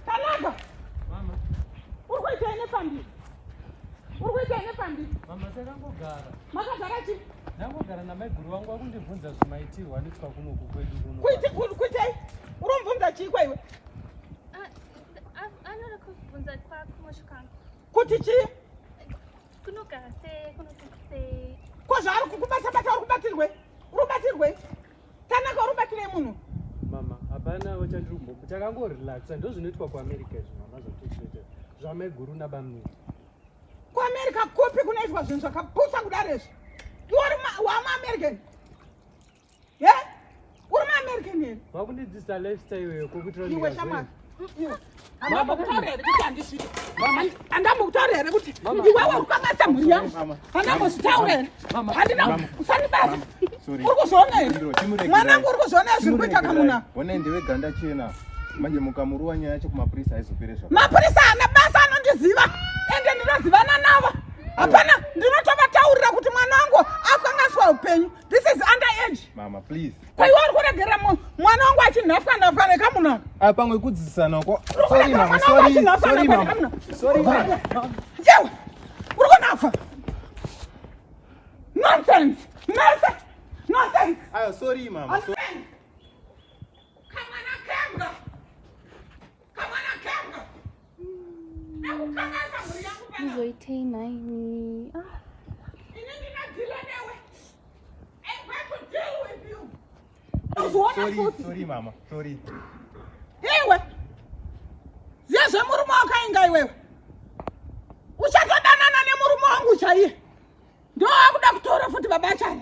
Tanaka. Mama. Urikuita ine pambi. Mama takangogara. Makagara chi? Ndangogara namaiguru wangu akundibvunza zvimaitirwa anditwa kunoku kwedu kuno. Kuitai? Uromubvunza chi kwaiwe? Anoda kubvunza kwakumosvika. Kuti chi? Kunogara sei? Kozvaari kukubata uri kubatirwe? Tanaka uri kubatire munhu? Mama, hapana wachandumbo. Takangorelaxa ndozvinoitwa kuAmerica izvo mama zvatochita. Zvamaiguru nabamuni. KuAmerica kupi kunoitwa zvinhu zvakapusa kudaro izvi? Iwe wama-American? Ye? Uri ma-American here? Wakundidzisa lifestyle yekuitira Iwe shamwari. Handambokutaurira here kuti handisviki. Handambokutaurira here kuti iwewe uri kwamasa mhuri yangu. Handambozvitaura here. Handina usanibasa. Uri kuzviona here? Mwanangu uri kuzviona here zviri kuita kamuna. Ona ndiwe ganda chena. Manje mukamurua nyaya yacho kumapurisa aizopere zvako. Mapurisa ana basa anondiziva. Ende ndinozivana navo. Hapana, ndinotovataurira kuti mwana wangu akangaswa upenyu. This is underage. Mama, please. Kwaiwa uri kuregera mwana wangu achinhapwa nekamuna. Pamwe kudzidzisana kwa. Sorry mama, sorry mama. Sorry mama. Yewe, uri kunhafa. Nonsense. Ayo, sorry mama. Kamwana kemba. Nakukangasa mhuri yangu pano. Uzoitei naini. Ini ndinadzila newe. I'm going to deal with you. Sorry mama. Sorry. Iwe. Ziya murume wakainga iwewe. Uchatodanana nemurume wangu chaiye. Ndo akuda kutora futi baba chari.